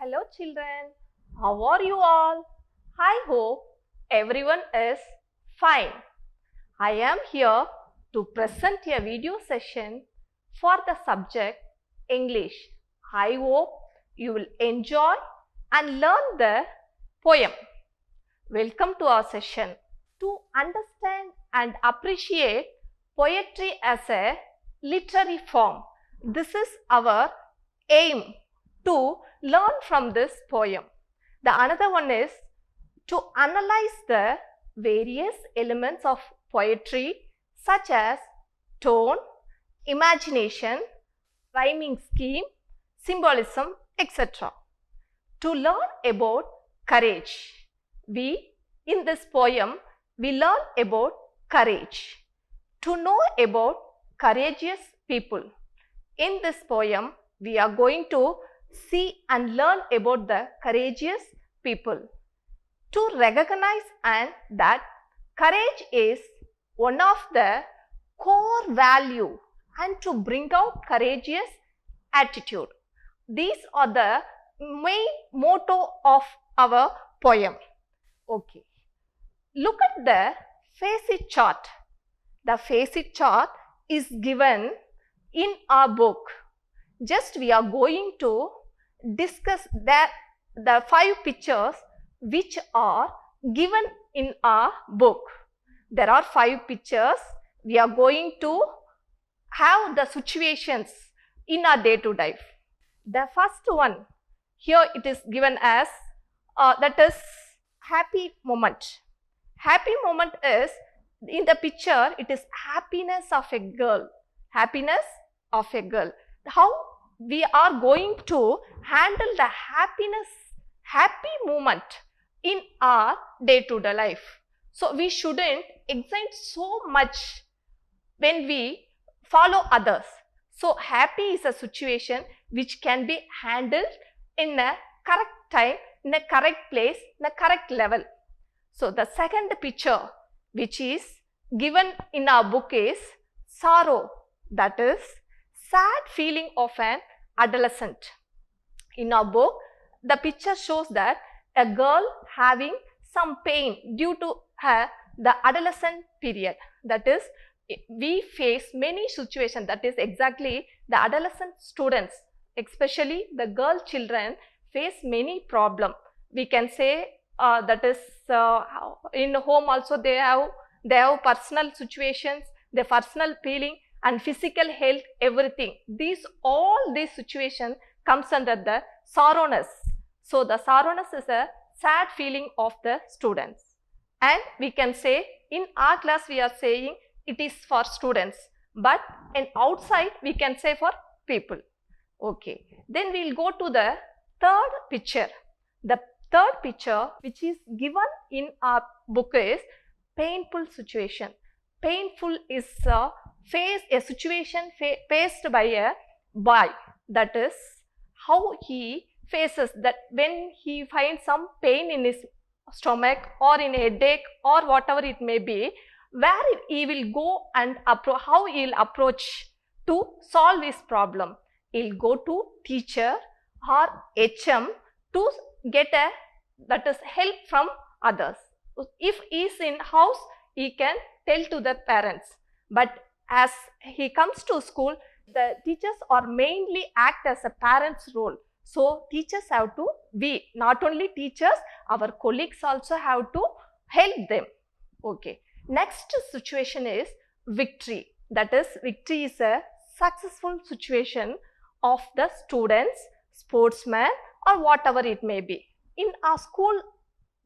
Hello children, how are you all? I hope everyone is fine. I am here to present a video session for the subject English. I hope you will enjoy and learn the poem. Welcome to our session. To understand and appreciate poetry as a literary form, this is our aim to learn from this poem. The another one is to analyze the various elements of poetry such as tone, imagination, rhyming scheme, symbolism, etc. To learn about courage. In this poem, we learn about courage. To know about courageous people. In this poem, we are going to see and learn about the courageous people. To recognize and that courage is one of the core value and to bring out courageous attitude. These are the main motto of our poem. Okay. Look at the facet chart. The facet chart is given in our book. Just we are going to discuss the 5 pictures which are given in our book. There are 5 pictures. We are going to have the situations in our day-to-day life. The first one, here it is given as that is happy moment. Happy moment is, in the picture, it is happiness of a girl. Happiness of a girl. How we are going to handle the happy moment in our day-to-day life. So we shouldn't excite so much when we follow others. So happy is a situation which can be handled in a correct time, in a correct place, in a correct level. So the second picture which is given in our book is sorrow, that is sad feeling of an adolescent. In our book, the picture shows that a girl having some pain due to the adolescent period. That is, we face many situations, that is exactly the adolescent students, especially the girl children face many problems. We can say that is in home also they have personal situations, their personal feeling and physical health, everything. All these situations comes under the sorrowness. So the sorrowness is a sad feeling of the students. And we can say in our class we are saying it is for students, but in outside we can say for people. Okay. Then we will go to the third picture. The third picture which is given in our book is painful situation. Painful is a situation faced by a boy. That is how he faces that when he finds some pain in his stomach or in a headache or whatever it may be, where he will go and how he will approach to solve his problem. He will go to teacher or HM to get that is help from others. If he is in house, he can tell to the parents. But as he comes to school, the teachers are mainly act as a parent's role. So teachers have to be, not only teachers, our colleagues also have to help them. Okay. Next situation is victory. That is, victory is a successful situation of the students, sportsmen or whatever it may be. In our school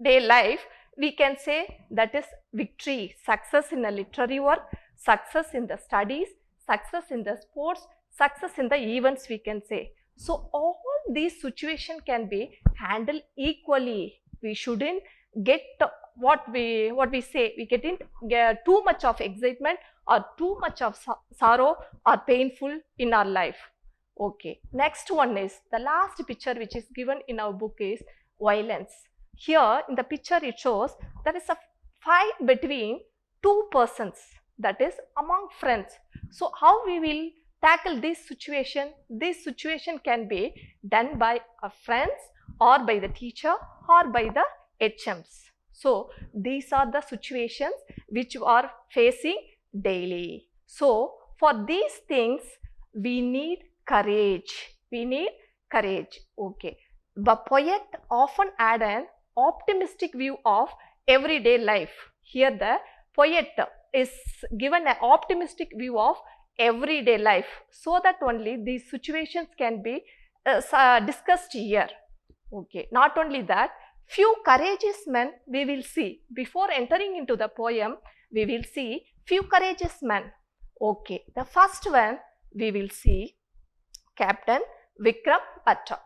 day life, we can say that is victory, success in a literary work, success in the studies, success in the sports, success in the events, we can say. So all these situations can be handled equally. We shouldn't get what we say, we getting too much of excitement or too much of sorrow or painful in our life. Okay. Next one is the last picture which is given in our book is violence. Here in the picture it shows there is a fight between 2 persons, that is among friends. So how we will tackle this situation? This situation can be done by our friends or by the teacher or by the HMs. So these are the situations which you are facing daily. So for these things we need courage. We need courage. Okay. The poet often had an optimistic view of everyday life. Here the poet is given an optimistic view of everyday life, so that only these situations can be discussed here. Okay. Not only that, few courageous men we will see. Before entering into the poem, we will see few courageous men. Okay. The first one we will see Captain Vikram Batra.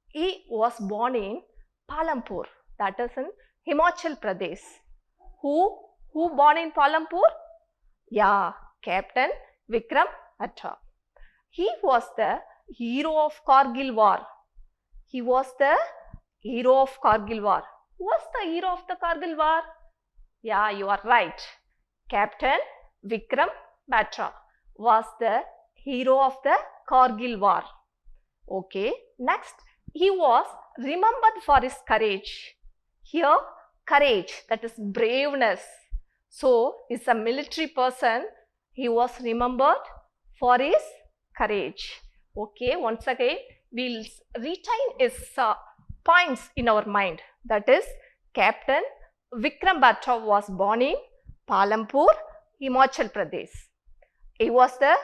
He was born in Palampur, that is in Himachal Pradesh. Who born in Palampur? Yeah, Captain Vikram Batra. He was the hero of Kargil War. He was the hero of Kargil War. Who was the hero of the Kargil War? Yeah, you are right. Captain Vikram Batra was the hero of the Kargil War. Okay. Next, he was remembered for his courage. Here, courage, that is braveness. So, is a military person. He was remembered for his courage. Okay. Once again, we will retain his points in our mind. That is, Captain Vikram Batra was born in Palampur, Himachal Pradesh. He was the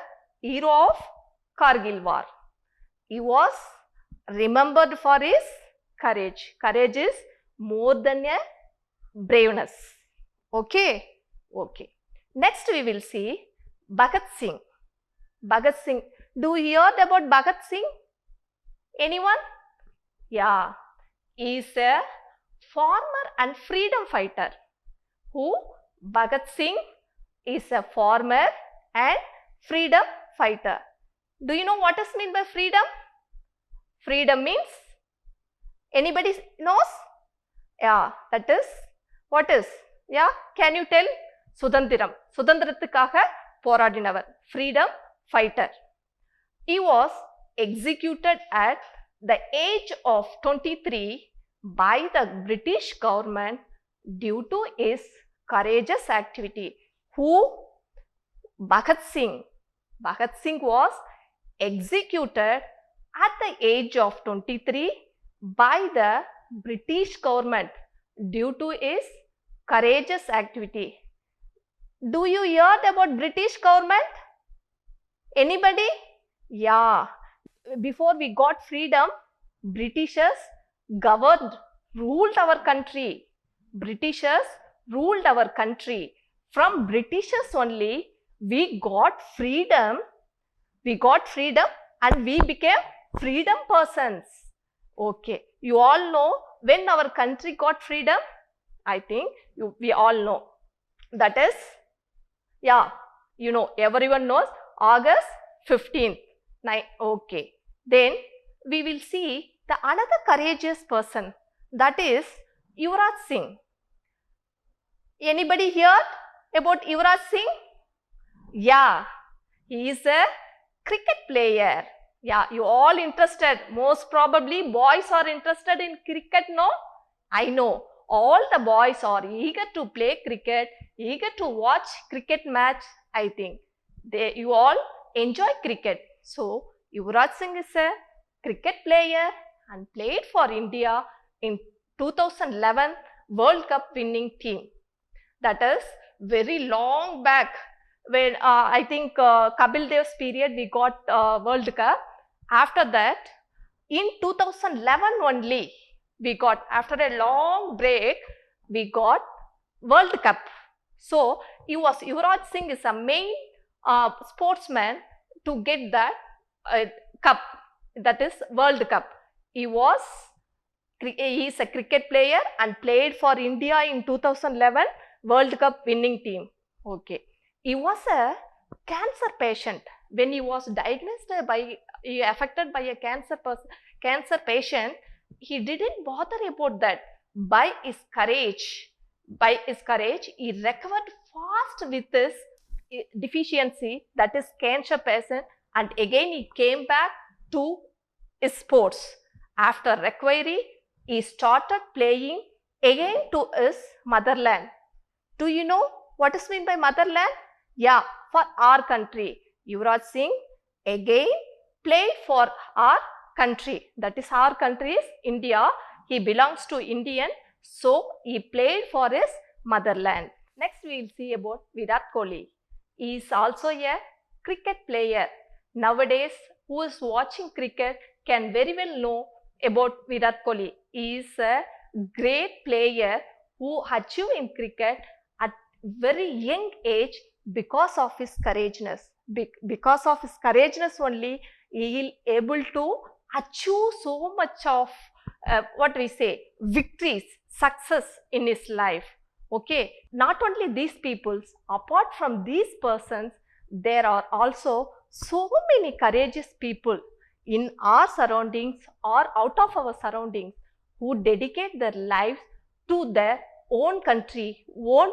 hero of Kargil War. He was remembered for his courage. Courage is more than a braveness. Okay. Okay. Next we will see Bhagat Singh. Bhagat Singh. Do you hear about Bhagat Singh? Anyone? Yeah. He is a farmer and freedom fighter. Who? Bhagat Singh is a farmer and freedom fighter. Do you know what is meant by freedom? Freedom means, anybody knows? Yeah, that is, what is? Yeah, can you tell? Sudandhiram. Sudandhirathukkaga போராடினவர். Freedom fighter. He was executed at the age of 23 by the British government due to his courageous activity. Who? Bhagat Singh. Bhagat Singh was executed at the age of 23 by the British government due to his courageous activity. Do you hear about British government? Anybody? Yeah. Before we got freedom, Britishers governed, ruled our country. Britishers ruled our country. From Britishers only we got freedom. We got freedom and we became freedom persons. Okay. You all know when our country got freedom? I think we all know. That is, yeah, you know, everyone knows, August 15th. Okay. Then we will see the another courageous person, that is Virat Singh. Anybody heard about Virat Singh? Yeah, he is a cricket player. Yeah, you all interested. Most probably boys are interested in cricket, no? I know. All the boys are eager to play cricket, eager to watch cricket match, I think. You all enjoy cricket. So, Virat Singh is a cricket player and played for India in 2011 World Cup winning team. That is very long back when I think Kapil Dev's period we got World Cup. After that, in 2011 only, we got, after a long break, we got World Cup. So, Virat Singh is a main sportsman to get that cup, that is World Cup. He is a cricket player and played for India in 2011 World Cup winning team. Okay. He was a cancer patient. When he was diagnosed affected by a cancer patient, he didn't bother about that. By his courage, he recovered fast with his deficiency, that is cancer patient, and again he came back to his sports. After recovery, he started playing again to his motherland. Do you know what is meant by motherland? Yeah, for our country. Yuvraj Singh again played for our country. That is, our country is India. He belongs to Indian, so he played for his motherland. Next we will see about Virat Kohli. He is also a cricket player. Nowadays, who is watching cricket can very well know about Virat Kohli. He is a great player who achieved in cricket at very young age because of his courageousness. Because of his courageousness only, he is able to achieve so much of victories, success in his life. Okay, not only these peoples, apart from these persons, there are also so many courageous people in our surroundings or out of our surroundings who dedicate their lives to their own country, own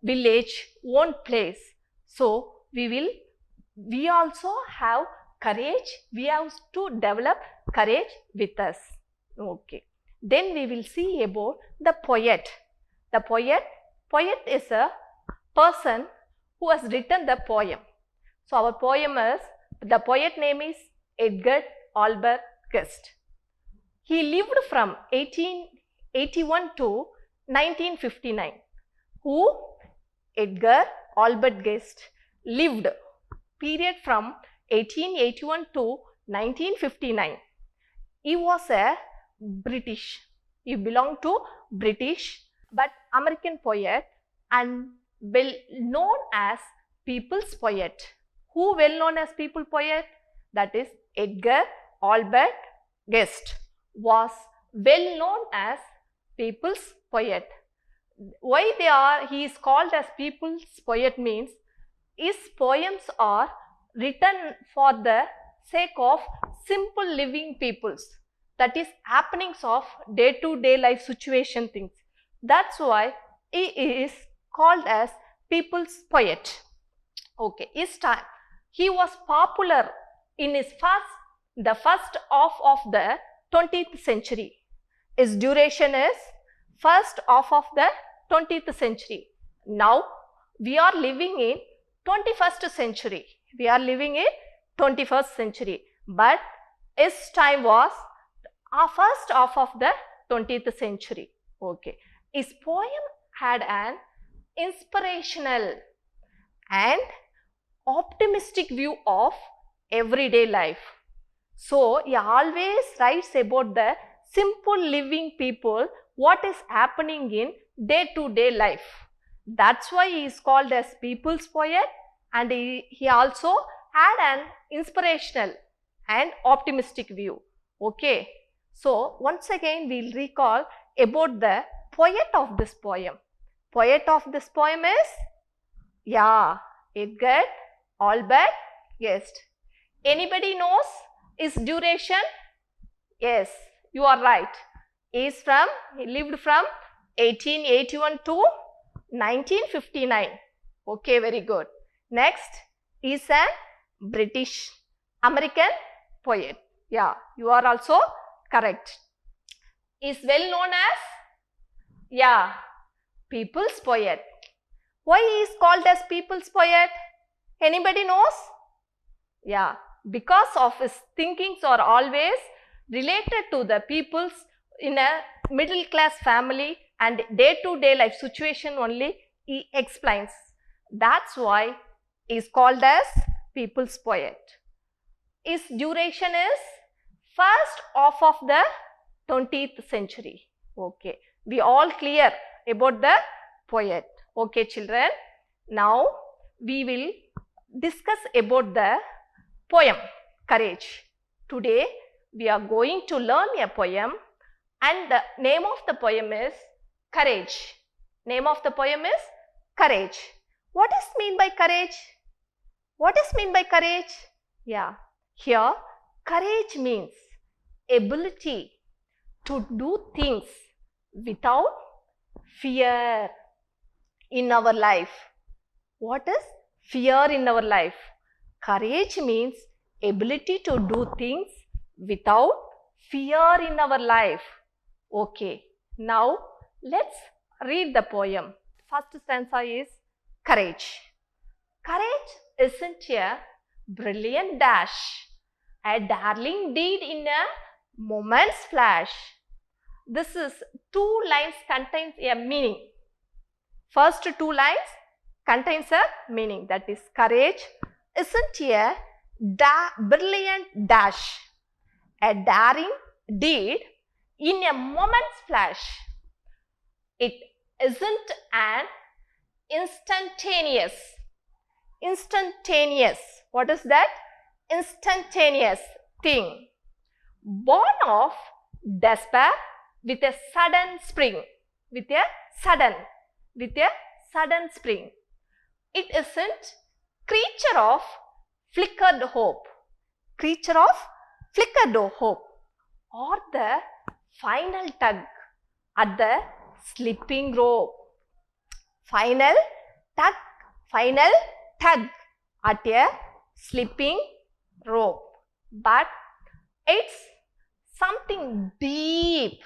village, own place. So we also have courage. We have to develop courage with us. Okay. Then we will see about the poet. The poet is a person who has written the poem. So our poem is, the poet name is Edgar Albert Guest. He lived from 1881 to 1959. Who? Edgar Albert Guest lived period from 1881 to 1959. He was a British. He belonged to British but American poet and well known as people's poet. Who well known as people poet? That is Edgar Albert Guest was well known as people's poet. Why he is called as people's poet means his poems are written for the sake of simple living peoples. That is happenings of day-to-day life situation things. That's why he is called as people's poet. Okay, his time. He was popular in the first half of the 20th century. His duration is first half of the 20th century. Now we are living in 21st century. We are living in 21st century. But his time was first half of the 20th century. Okay. His poem had an inspirational and optimistic view of everyday life. So he always writes about the simple living people, what is happening in day-to-day life. That's why he is called as people's poet, and he also had an inspirational and optimistic view. Okay. So once again we will recall about the poet of this poem. Poet of this poem is Edgar Albert Guest. Anybody knows his duration? Yes, you are right. He lived from 1881 to 1959. Okay, very good. Next, he is a British American poet. Yeah, you are also correct. He is well known as people's poet. Why he is called as people's poet? Anybody knows? Yeah, because of his thinkings are always related to the peoples in a middle class family and day-to-day life situation only he explains. That's why he is called as people's poet. His duration is first half of the 20th century. Okay, we all clear about the poet. Okay, children. Now we will discuss about the poem Courage. Today we are going to learn a poem, and the name of the poem is Courage. Name of the poem is Courage. What is mean by courage? What is mean by courage? Yeah, here courage means ability to do things without fear in our life. What is fear in our life? Courage means ability to do things without fear in our life. Okay, now let's read the poem. First stanza is courage. Courage isn't a brilliant dash, a darling deed in a moment's flash. This is 2 lines contains a meaning. First 2 lines contains a meaning, that is courage isn't a brilliant dash, a daring deed in a moment's flash. It isn't an instantaneous. What is that? Instantaneous thing. Born of despair with a sudden spring. With a sudden spring. It isn't creature of flickered hope. Or the final tug at the slipping rope. Final tug at a slipping rope. But it's something deep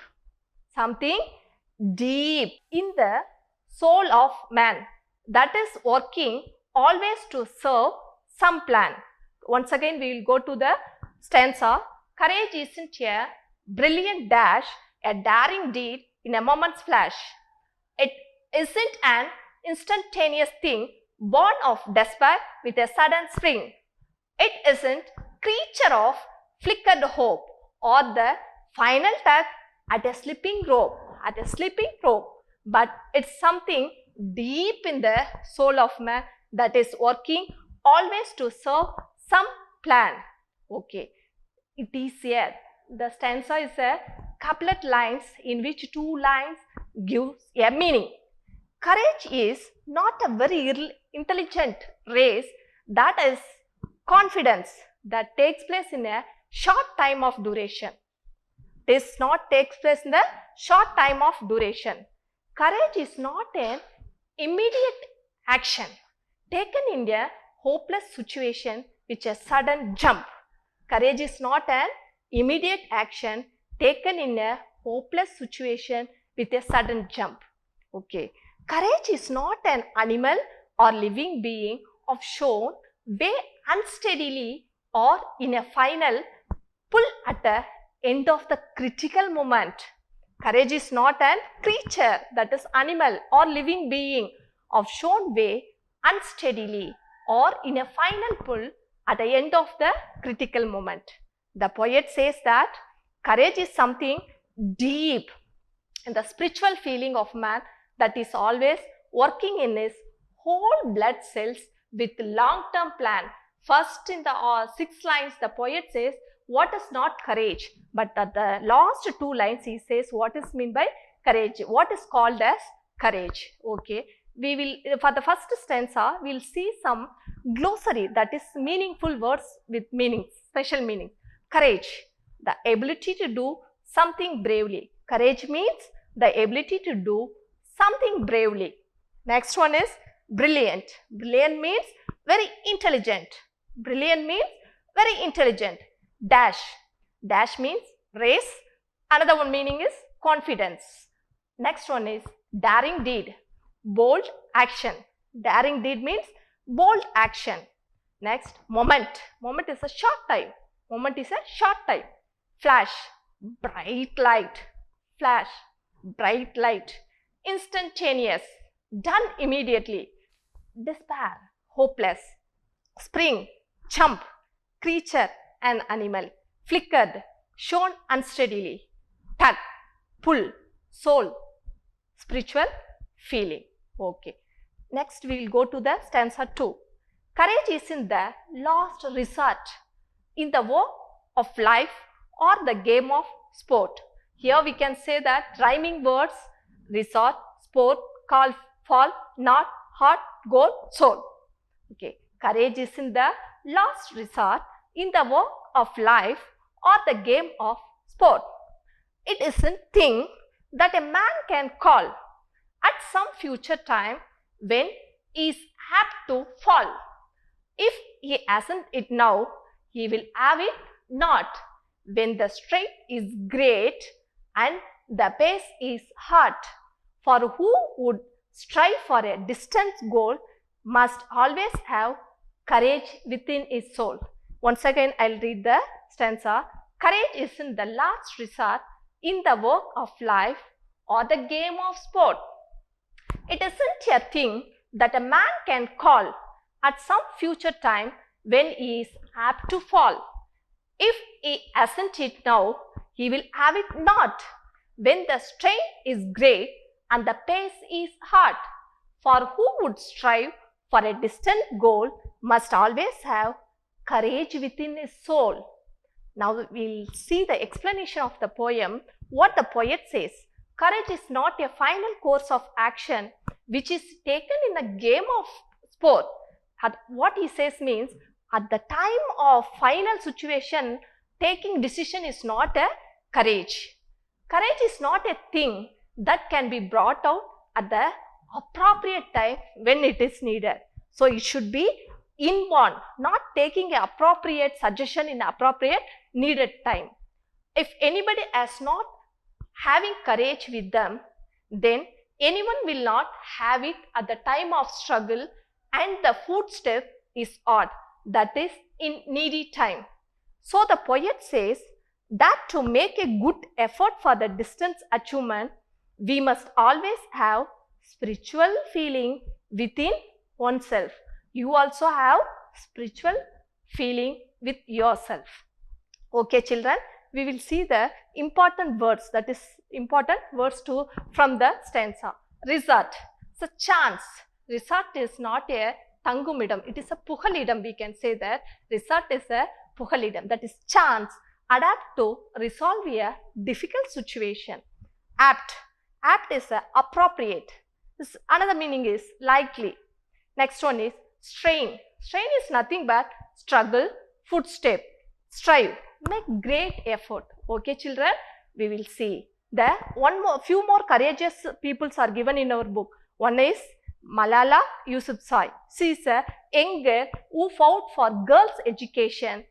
in the soul of man that is working always to serve some plan. Once again we will go to the stanza. Courage isn't a brilliant dash, a daring deed in a moment's flash. It isn't an instantaneous thing born of despair with a sudden spring. It isn't creature of flickered hope or the final tug at a slipping rope. But it's something deep in the soul of man that is working always to serve some plan. Okay, it is here. The stanza is a couplet lines in which 2 lines gives a meaning. Courage is not a very intelligent race, that is confidence that takes place in a short time of duration. This not takes place in the short time of duration. Courage is not an immediate action taken in a hopeless situation with a sudden jump. Courage is not an immediate action taken in a hopeless situation with a sudden jump. Okay. Courage is not an animal or living being of shown way unsteadily or in a final pull at the end of the critical moment. Courage is not an creature, that is animal or living being of shown way unsteadily or in a final pull at the end of the critical moment. The poet says that courage is something deep in the spiritual feeling of man that is always working in his whole blood cells with long-term plan. First in the 6 lines the poet says what is not courage, but at the last 2 lines he says what is meant by courage, what is called as courage. Okay, we will for the first stanza we will see some glossary, that is meaningful words with meaning, special meaning. Courage, the ability to do something bravely. Courage means the ability to do something bravely. Next one is brilliant. Brilliant means very intelligent. Dash. Dash means race. Another one meaning is confidence. Next one is daring deed. Bold action. Daring deed means bold action. Next, moment. Moment is a short time. Flash. Bright light. Instantaneous, done immediately. Despair, hopeless. Spring, jump. Creature, an animal. Flickered, shown unsteadily. Tug, pull. Soul, spiritual feeling. Okay. Next we will go to the stanza 2. Courage is in the last resort in the work of life or the game of sport. Here we can say that rhyming words: resort, sport, call, fall, not, heart, goal, soul. Okay. Courage is in the last resort in the work of life or the game of sport. It is a thing that a man can call at some future time when he is apt to fall. If he hasn't it now, he will have it not when the strength is great and the pace is hard. For who would strive for a distant goal must always have courage within his soul. Once again, I'll read the stanza. Courage isn't the last resort in the work of life or the game of sport. It isn't a thing that a man can call at some future time when he is apt to fall. If he hasn't it now, he will have it not when the strain is great and the pace is hard. For who would strive for a distant goal must always have courage within his soul. Now we'll see the explanation of the poem. What the poet says. Courage is not a final course of action which is taken in a game of sport. What he says means, at the time of final situation, taking decision is not a courage. Courage is not a thing that can be brought out at the appropriate time when it is needed. So it should be inborn, not taking an appropriate suggestion in appropriate needed time. If anybody has not having courage with them, then anyone will not have it at the time of struggle and the footstep is odd, that is in needy time. So the poet says that to make a good effort for the distance achievement, we must always have spiritual feeling within oneself. You also have spiritual feeling with yourself. Okay, children, we will see the important words, that is important words from the stanza. Resort. It's a chance. Resort is not a tangumidam. It is a puhalidam. We can say that resort is a puhalidam. That is chance. Adapt to resolve a difficult situation. Apt. Apt is appropriate. This another meaning is likely. Next one is strain. Strain is nothing but struggle, footstep, strive, make great effort. Okay, children, we will see. Few more courageous peoples are given in our book. One is Malala Yousafzai. She is a young girl who fought for girls' education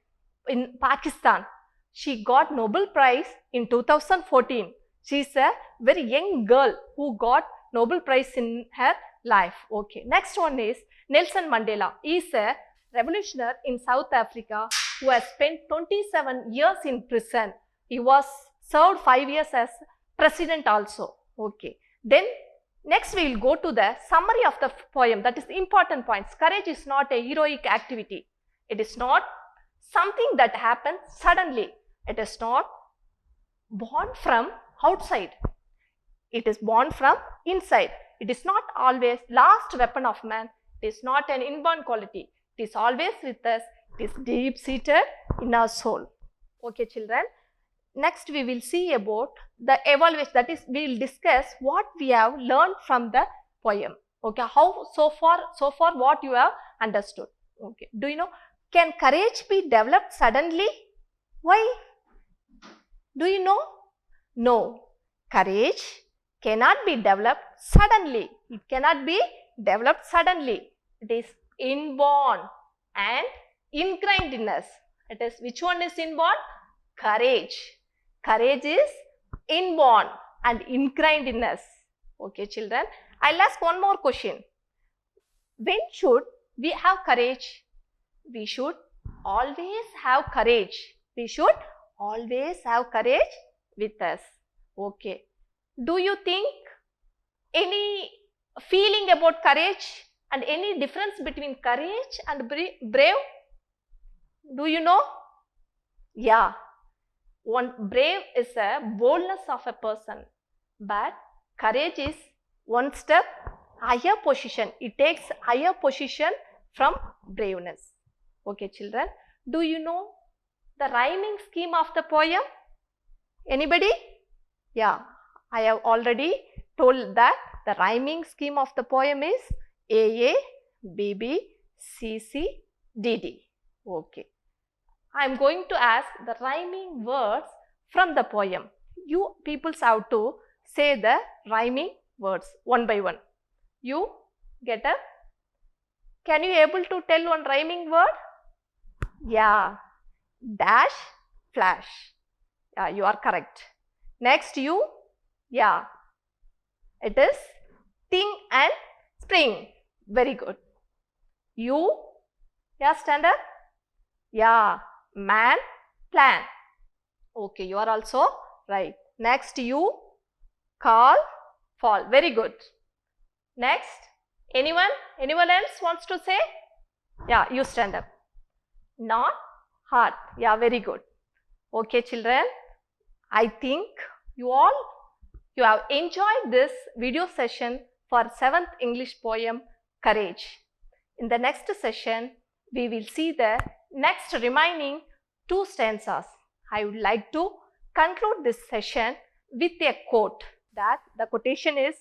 in Pakistan. She got Nobel Prize in 2014. She is a very young girl who got Nobel Prize in her life. Okay. Next one is Nelson Mandela. He is a revolutionary in South Africa who has spent 27 years in prison. He was served 5 years as president also. Okay. Then next we will go to the summary of the poem, that is important points. Courage is not a heroic activity. It is not something that happens suddenly. It is not born from outside. It is born from inside. It is not always last weapon of man. It is not an inborn quality. It is always with us. It is deep seated in our soul. Okay, children. Next we will see about the evaluation, that is we will discuss what we have learned from the poem. Okay, how so far what you have understood. Okay, do you know, can courage be developed suddenly? Why? Do you know? No, courage cannot be developed suddenly. It cannot be developed suddenly. It is inborn and ingrained in us. It is, which one is inborn? Courage. Courage is inborn and ingrained in us. Okay, children. I'll ask one more question. When should we have courage? We should always have courage. We should always have courage with us. Okay. Do you think any feeling about courage and any difference between courage and brave? Do you know? Yeah. One brave is a boldness of a person, but courage is one step higher position. It takes higher position from braveness. Okay, children. Do you know the rhyming scheme of the poem? Anybody? Yeah, I have already told that the rhyming scheme of the poem is AA, BB, CC, DD. Okay. I am going to ask the rhyming words from the poem. You people have to say the rhyming words one by one. You get up? Can you able to tell one rhyming word? Yeah. Dash, flash. Yeah, you are correct. Next U. Yeah, it is ting and spring. Very good. U. Yeah, stand up. Yeah, man, plan. Okay, you are also right. Next U. Call, fall. Very good. Next, anyone else wants to say? Yeah, you stand up. Not heart. Yeah, very good. Okay, children, I think you have enjoyed this video session for 7th English poem Courage. In the next session, we will see the next remaining 2 stanzas. I would like to conclude this session with a quote. That the quotation is,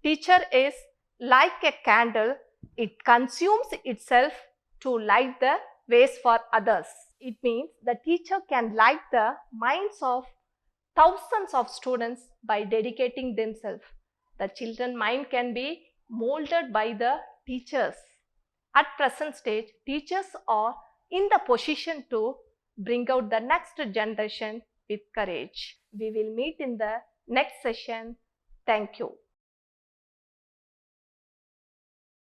teacher is like a candle, it consumes itself to light the ways for others. It means the teacher can light the minds of thousands of students by dedicating themselves. The children's mind can be molded by the teachers. At present stage, teachers are in the position to bring out the next generation with courage. We will meet in the next session. Thank you.